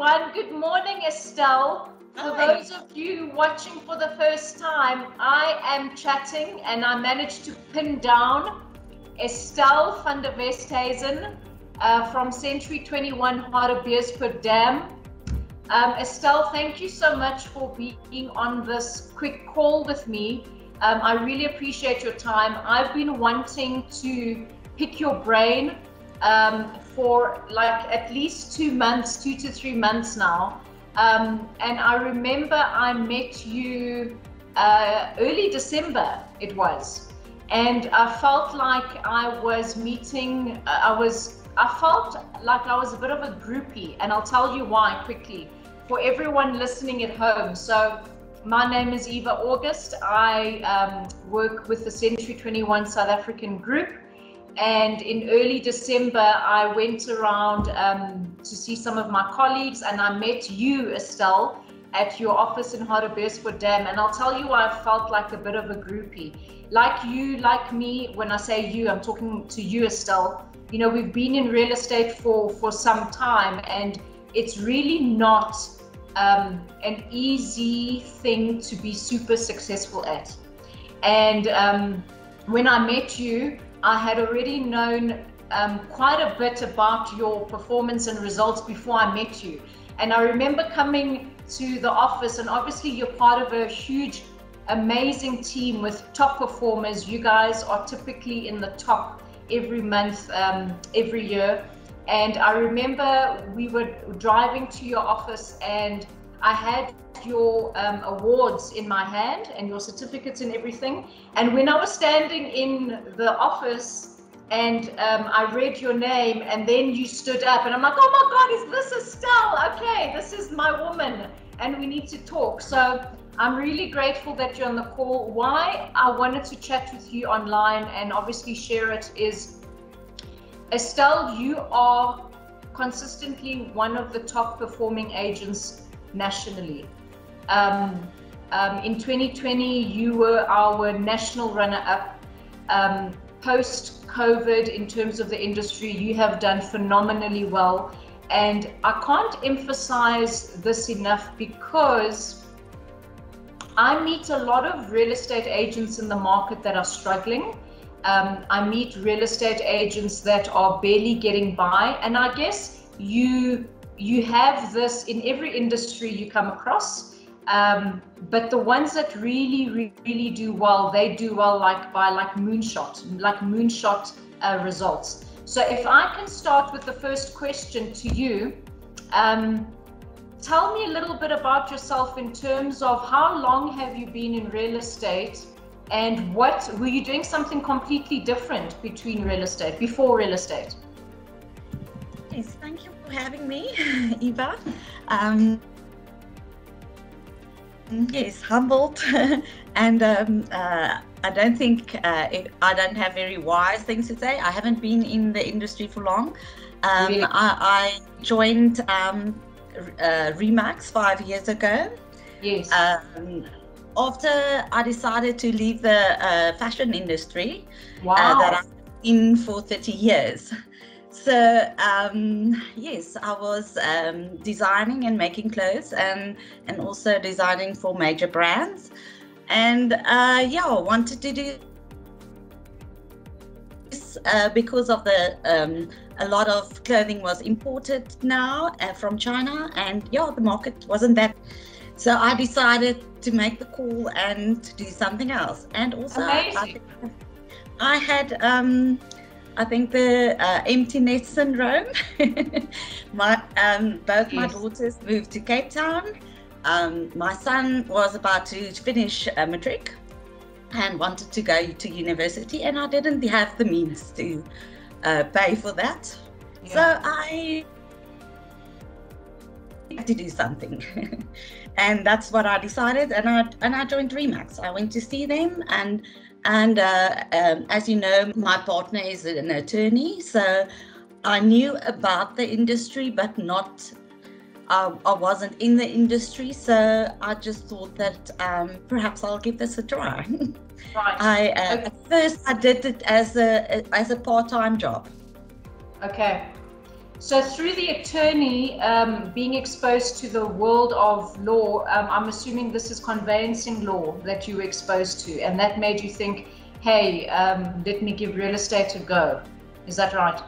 everyone. Good morning, Estelle. For those of you watching for the first time, I am chatting and I managed to pin down Estelle Van Der Westhuizen from Century 21 Hartbeespoort Dam. Estelle, thank you so much for being on this quick call with me. I really appreciate your time. I've been wanting to pick your brain for like at least 2 to 3 months now. And I remember I met you early December it was, and I felt like I was meeting, I felt like I was a bit of a groupie, and I'll tell you why quickly for everyone listening at home. So my name is Eva August. I work with the Century 21 South African group. And in early December, I went around to see some of my colleagues, and I met you, Estelle, at your office in Hartbeespoort Dam. And I'll tell you why I felt like a bit of a groupie. Like you, like me, when I say you, I'm talking to you, Estelle. You know, we've been in real estate for some time, and it's really not an easy thing to be super successful at. And when I met you, I had already known quite a bit about your performance and results before I met you. And I remember coming to the office, and obviously you're part of a huge, amazing team with top performers. You guys are typically in the top every month, every year. And I remember we were driving to your office, and I had your awards in my hand and your certificates and everything. And when I was standing in the office and I read your name, and then you stood up, and I'm like, oh my God, is this Estelle? Okay, this is my woman, and we need to talk. So I'm really grateful that you're on the call. Why I wanted to chat with you online and obviously share it is, Estelle, you are consistently one of the top performing agents nationally. In 2020, you were our national runner-up. Post-COVID, in terms of the industry, you have done phenomenally well. And I can't emphasize this enough, because I meet a lot of real estate agents in the market that are struggling. I meet real estate agents that are barely getting by. And I guess you have this in every industry you come across. But the ones that really do well, they do well by moonshot results. So if I can start with the first question to you, tell me a little bit about yourself in terms of how long have you been in real estate, and what were you doing something completely different before real estate? Yes, thank you for having me, Eva. Yes, humbled, and I don't think I don't have very wise things to say. I haven't been in the industry for long. Really? I joined Remax 5 years ago. Yes. After I decided to leave the fashion industry, wow. That I've been in for 30 years. So yes, I was designing and making clothes, and also designing for major brands, and yeah, I wanted to do this because of the a lot of clothing was imported now from China, and yeah, the market wasn't that. So I decided to make the call and to do something else. And also I had I think the empty nest syndrome. Both my daughters moved to Cape Town. My son was about to finish matric and wanted to go to university, and I didn't have the means to pay for that. Yeah. So I had to do something. And that's what I decided, and I joined Remax. I went to see them, and as you know, my partner is an attorney, so I knew about the industry, but I wasn't in the industry, so I just thought that perhaps I'll give this a try. Right. At first I did it as a part-time job. Okay. So through the attorney being exposed to the world of law, I'm assuming this is conveyancing law that you were exposed to, and that made you think, hey, let me give real estate a go. Is that right?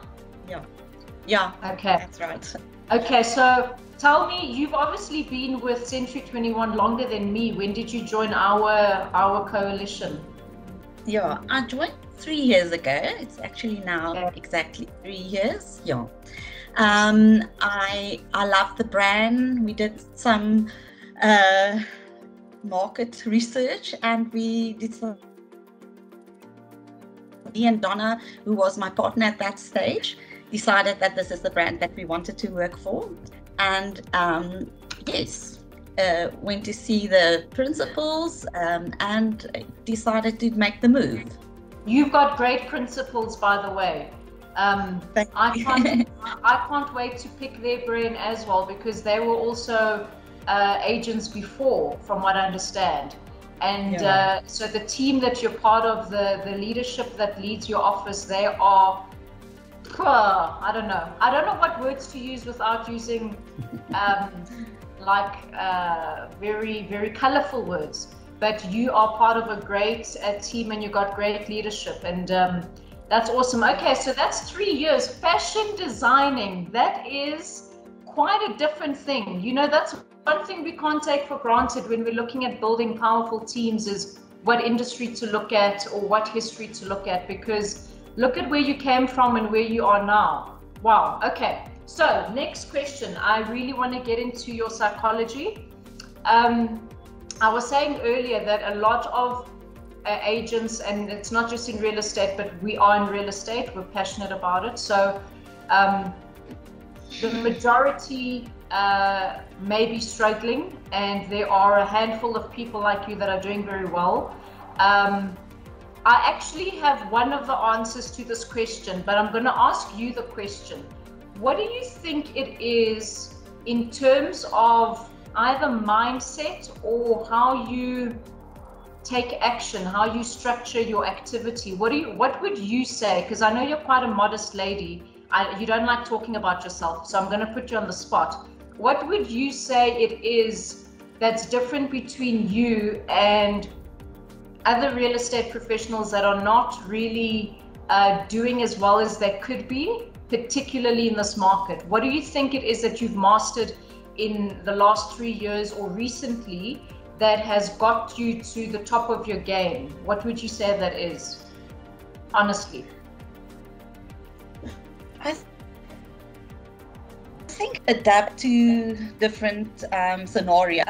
Yeah. Okay. That's right. Okay, so tell me, you've obviously been with Century 21 longer than me. When did you join our coalition? Yeah, I joined 3 years ago. It's actually now exactly 3 years. Yeah. I love the brand. We did some market research, and we did some. Me and Donna, who was my partner at that stage, decided that this is the brand that we wanted to work for, and yes, went to see the principals and decided to make the move. You've got great principals, by the way. I can't wait to pick their brain as well, because they were also agents before, from what I understand. And so the team that you're part of, the leadership that leads your office, they are, I don't know what words to use without using very, very colorful words. But you are part of a great team, and you got great leadership, and that's awesome. Okay, so that's 3 years. Fashion designing, that is quite a different thing. You know, that's one thing we can't take for granted when we're looking at building powerful teams, is what industry to look at or what history to look at, because look at where you came from and where you are now. Wow. Okay, so next question. I really want to get into your psychology. I was saying earlier that a lot of agents, and it's not just in real estate, but we are in real estate, we're passionate about it. So the majority may be struggling, and there are a handful of people like you that are doing very well. I actually have one of the answers to this question, but I'm going to ask you the question. What do you think it is in terms of either mindset or how you take action, how you structure your activity? What would you say? Because I know you're quite a modest lady. You don't like talking about yourself, so I'm going to put you on the spot. What would you say it is that's different between you and other real estate professionals that are not really doing as well as they could be, particularly in this market? What do you think it is that you've mastered in the last 3 years or recently that has got you to the top of your game? What would you say that is, honestly? I think adapt to different scenarios.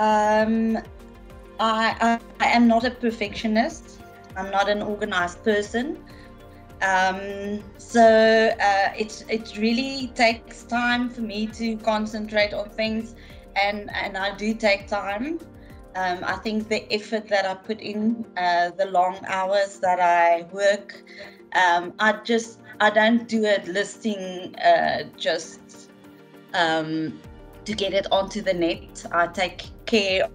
I am not a perfectionist. I'm not an organized person. So it really takes time for me to concentrate on things, and I do take time. I think the effort that I put in, the long hours that I work, I don't do it listing just to get it onto the net. I take care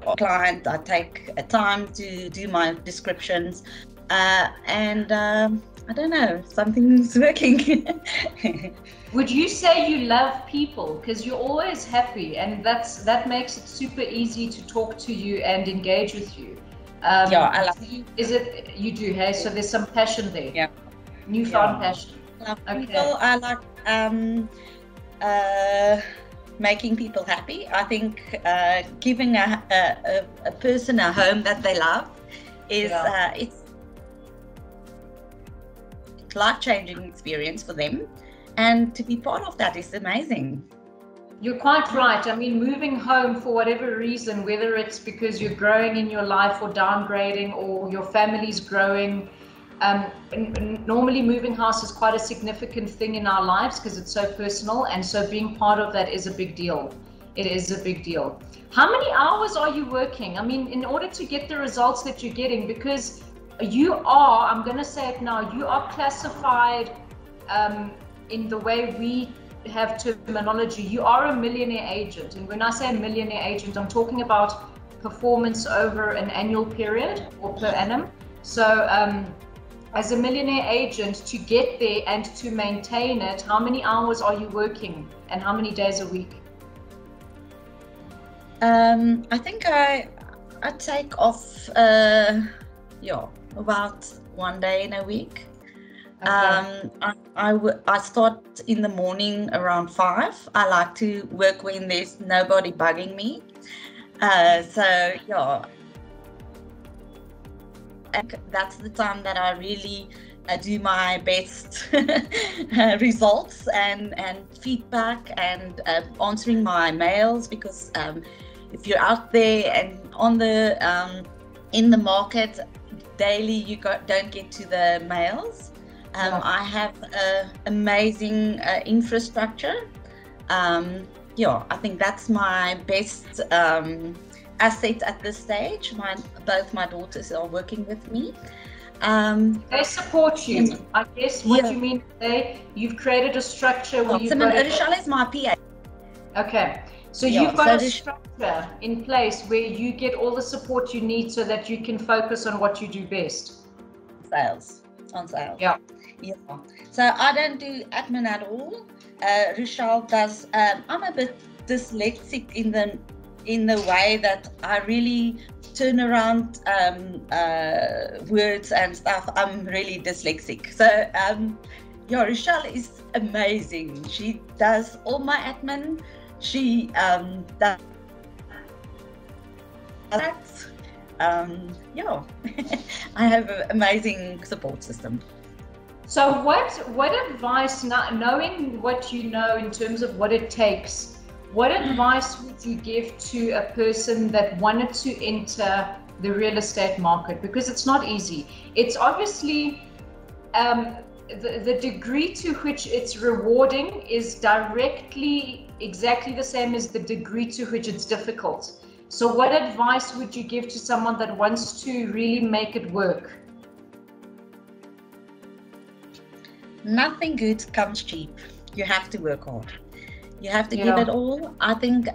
of client. I take time to do my descriptions, and I don't know, something's working. Would you say you love people? Because you're always happy, and that makes it super easy to talk to you and engage with you. Yeah, I love you. Is it you do? Hey, so there's some passion there. Yeah, newfound passion. I love people. I like making people happy. I think giving a person a home that they love is it's life-changing experience for them, and to be part of that is amazing. You're quite right. I mean, moving home for whatever reason, whether it's because you're growing in your life or downgrading, or your family's growing, normally moving house is quite a significant thing in our lives because it's so personal, and so being part of that is a big deal. It is a big deal. How many hours are you working? I mean, in order to get the results that you're getting, because you are, I'm going to say it now, you are classified in the way we have terminology. You are a millionaire agent, and when I say a millionaire agent, I'm talking about performance over an annual period or per annum. So as a millionaire agent, to get there and to maintain it, how many hours are you working and how many days a week? I think I take off about 1 day in a week. Okay. I start in the morning around 5. I like to work when there's nobody bugging me. So yeah, and that's the time that I really do my best results and feedback and answering my mails, because if you're out there and on the in the market daily, you don't get to the mails. I have amazing infrastructure. I think that's my best asset at this stage. Both my daughters are working with me. They support you. I guess what you mean to you've created a structure where you've got Rochelle is my PA. Okay. So you've got a structure in place where you get all the support you need so that you can focus on what you do best. Sales. Yeah. So I don't do admin at all. Rochelle does. I'm a bit dyslexic in the way that I really turn around words and stuff. I'm really dyslexic. So Rochelle is amazing. She does all my admin. She does that. I have an amazing support system. So what advice, knowing what you know in terms of what it takes, what advice would you give to a person that wanted to enter the real estate market? Because it's not easy. It's obviously the degree to which it's rewarding is directly exactly the same as the degree to which it's difficult. So what advice would you give to someone that wants to really make it work? Nothing good comes cheap. You have to work hard. You have to give it all. I think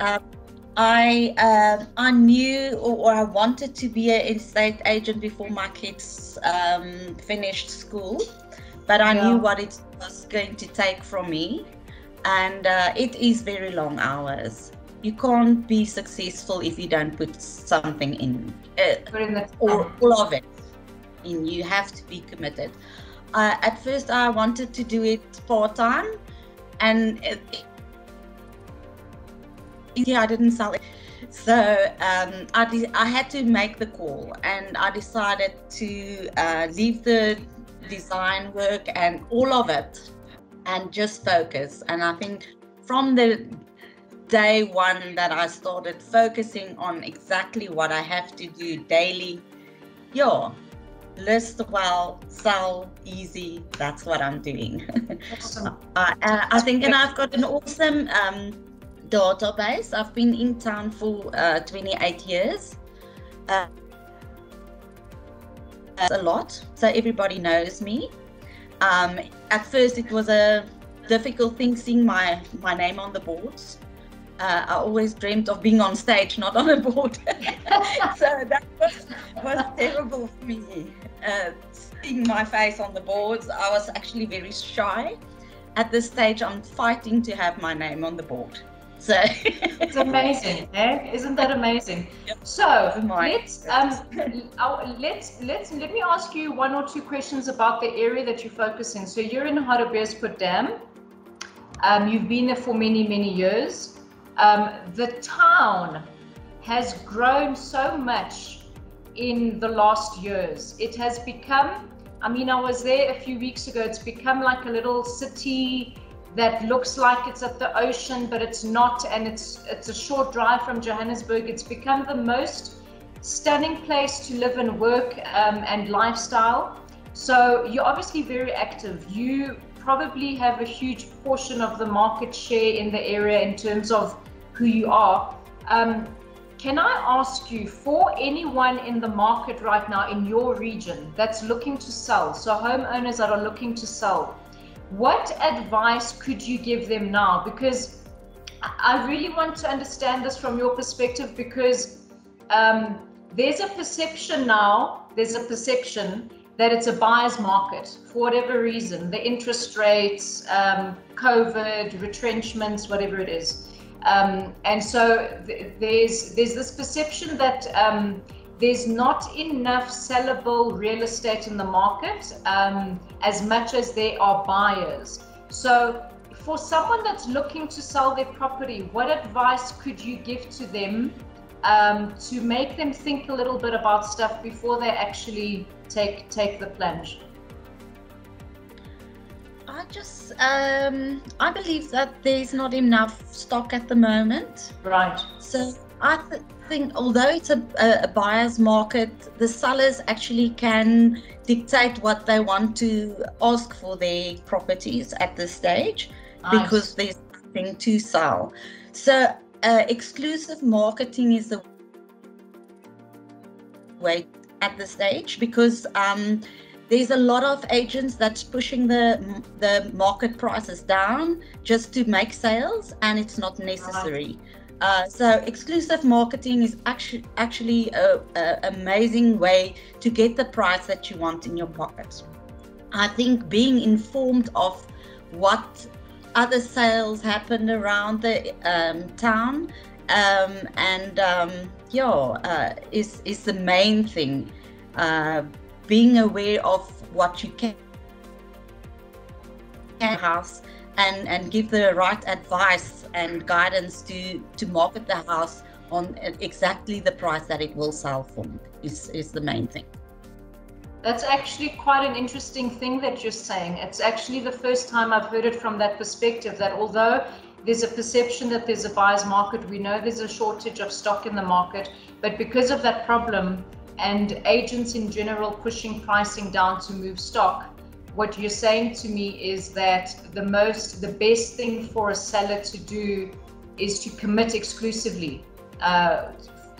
I knew or I wanted to be an estate agent before my kids finished school, but I knew what it was going to take from me, and it is very long hours. You can't be successful if you don't put something in, or all of it in. You have to be committed. At first, I wanted to do it part-time, and I didn't sell it. So I had to make the call, and I decided to leave the design work and all of it and just focus. And I think from the day one that I started focusing on exactly what I have to do daily, list well, sell easy. That's what I'm doing. Awesome. I think, and I've got an awesome database. I've been in town for 28 years. A lot, so everybody knows me. At first, it was a difficult thing seeing my name on the boards. I always dreamed of being on stage, not on a board. So that was terrible for me. Seeing my face on the boards, I was actually very shy. At this stage, I'm fighting to have my name on the board. So it's amazing, eh? Isn't that amazing? So let me ask you one or two questions about the area that you focus in. So you're in Hartbeespoort Dam. You've been there for many years. The town has grown so much in the last years. It has become, I was there a few weeks ago, it's become like a little city that looks like it's at the ocean, but it's not, and it's a short drive from Johannesburg. It's become the most stunning place to live and work and lifestyle. So you're obviously very active. You probably have a huge portion of the market share in the area in terms of who you are. Can I ask you, for anyone in the market right now in your region that's looking to sell, so homeowners that are looking to sell, what advice could you give them now? Because I really want to understand this from your perspective, because there's a perception now, that it's a buyer's market for whatever reason, the interest rates, COVID, retrenchments, whatever it is. And so there's this perception that there's not enough sellable real estate in the market as much as there are buyers. So for someone that's looking to sell their property, what advice could you give to them to make them think a little bit about stuff before they actually take the plunge? I believe that there's not enough stock at the moment. Right. So I think although it's a buyer's market, the sellers actually can dictate what they want to ask for their properties at this stage. Nice. Because there's nothing to sell. So exclusive marketing is the way at this stage, because there's a lot of agents that's pushing the market prices down just to make sales, and it's not necessary. So exclusive marketing is actually a amazing way to get the price that you want in your pocket. I think being informed of what other sales happened around the town is the main thing. Being aware of what you can house and give the right advice and guidance to market the house on exactly the price that it will sell for is the main thing. That's actually quite an interesting thing that you're saying. It's actually the first time I've heard it from that perspective, that although there's a perception that there's a buyer's market, we know there's a shortage of stock in the market, but because of that problem and agents in general pushing pricing down to move stock, what you're saying to me is that the best thing for a seller to do is to commit exclusively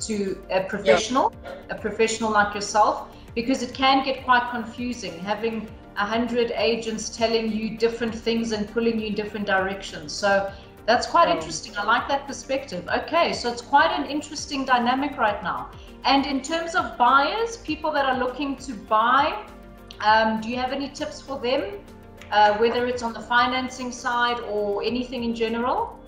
to a professional like yourself, because it can get quite confusing having 100 agents telling you different things and pulling you in different directions. So that's quite interesting. I like that perspective. Okay, so it's quite an interesting dynamic right now. And in terms of buyers, people that are looking to buy, do you have any tips for them, whether it's on the financing side or anything in general?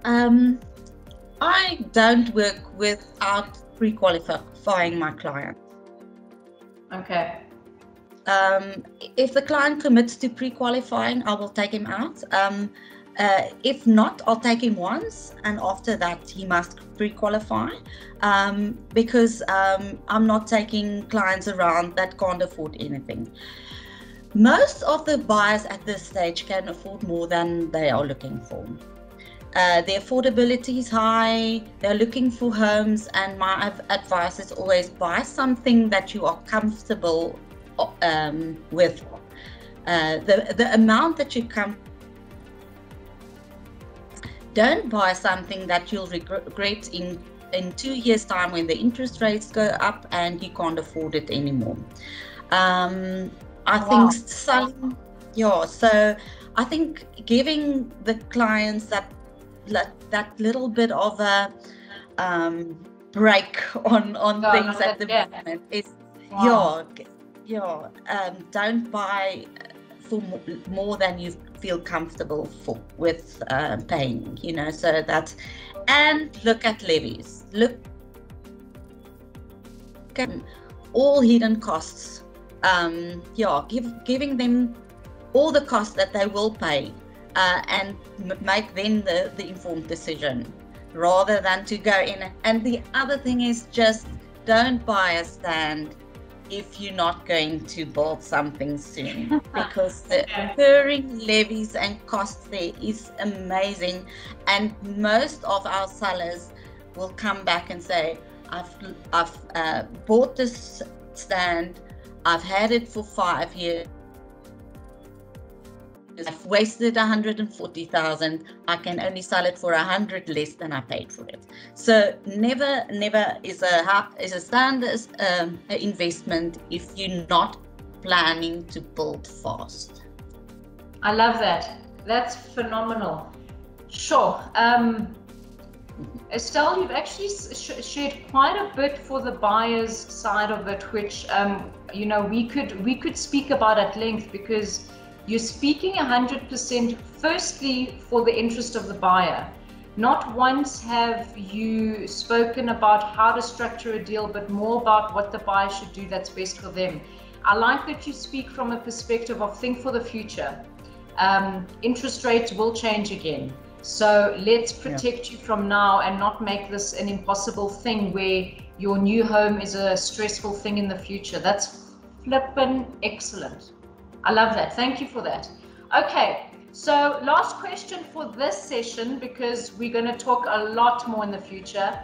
I don't work without pre-qualifying my client. Okay. If the client commits to pre-qualifying, I will take him out. If not, I'll take him once, and after that he must pre-qualify, because I'm not taking clients around that can't afford anything. Most of the buyers at this stage can afford more than they are looking for. The affordability is high, they're looking for homes, and my advice is always buy something that you are comfortable with. The amount that you come. Don't buy something that you'll regret in 2 years' time when the interest rates go up and you can't afford it anymore. I think selling, so I think giving the clients that little bit of a break on things at the moment is don't buy for more than you feel comfortable with paying, so that's, and look at levies, look at all hidden costs, giving them all the costs that they will pay, and make then the informed decision rather than to go in. And the other thing is, just don't buy a stand if you're not going to build something soon, because the recurring levies and costs there is amazing, and most of our sellers will come back and say, I've bought this stand, I've had it for 5 years, I've wasted 140,000. I can only sell it for 100 less than I paid for it. So never is a stand an investment if you're not planning to build fast. I love that. That's phenomenal. Sure. Estelle, you've actually shared quite a bit for the buyer's side of it, which you know, we could speak about at length, because you're speaking 100% firstly for the interest of the buyer. Not once have you spoken about how to structure a deal, but more about what the buyer should do that's best for them. I like that you speak from a perspective of think for the future. Interest rates will change again. So let's protect you from now and not make this an impossible thing where your new home is a stressful thing in the future. That's flippin' excellent. I love that. Thank you for that. Okay, so last question for this session, because we're going to talk a lot more in the future.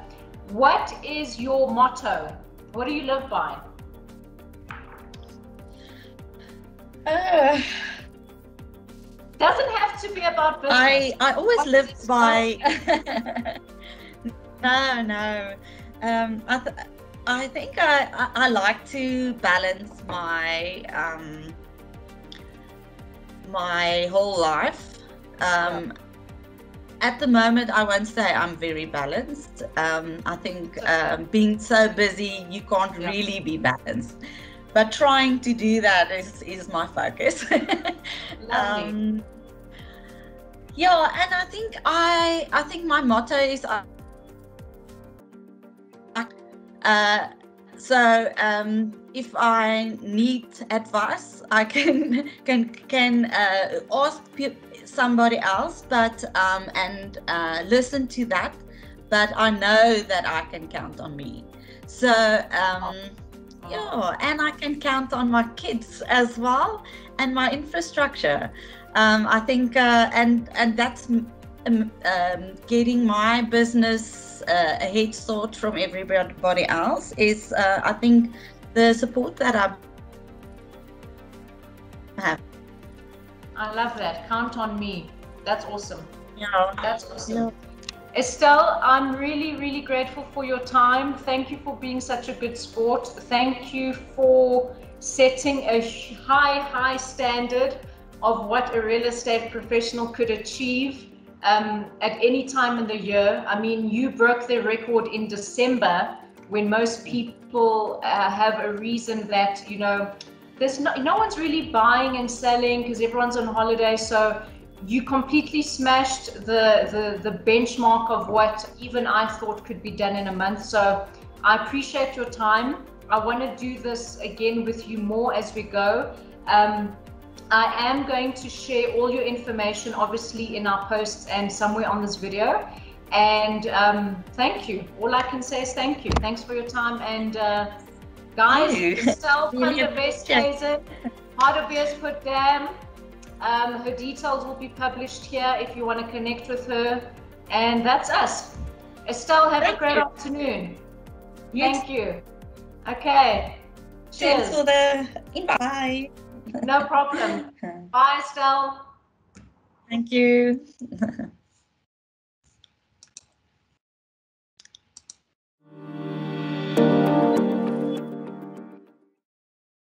What is your motto? What do you live by? Doesn't have to be about business. I always live by. No. I think I like to balance my my whole life. At the moment, I won't say I'm very balanced. I think being so busy, you can't really be balanced. But trying to do that is my focus. Yeah, and I think my motto is if I need advice, I can ask somebody else, but and listen to that. But I know that I can count on me. So yeah, and I can count on my kids as well, and my infrastructure. I think, and that's getting my business a head start from everybody else is, I think, the support that I have. I love that. Count on me. That's awesome. Yeah. That's awesome. Yeah. Estelle, I'm really, really grateful for your time. Thank you for being such a good sport. Thank you for setting a high standard of what a real estate professional could achieve at any time in the year. I mean, you broke the record in December, when most people have a reason that, you know, there's no one's really buying and selling because everyone's on holiday. So you completely smashed the benchmark of what even I thought could be done in a month. So I appreciate your time. I want to do this again with you more as we go. I am going to share all your information, obviously, in our posts and somewhere on this video. And thank you. All I can say is thank you. Thanks for your time. And guys, Estelle Van Der Westhuizen, Hartbeespoort Dam. Her details will be published here if you want to connect with her. And that's us. Estelle, have a great afternoon. Thank you. Okay. Cheers. Thanks for the invite. Bye. No problem. Bye, Estelle. Thank you.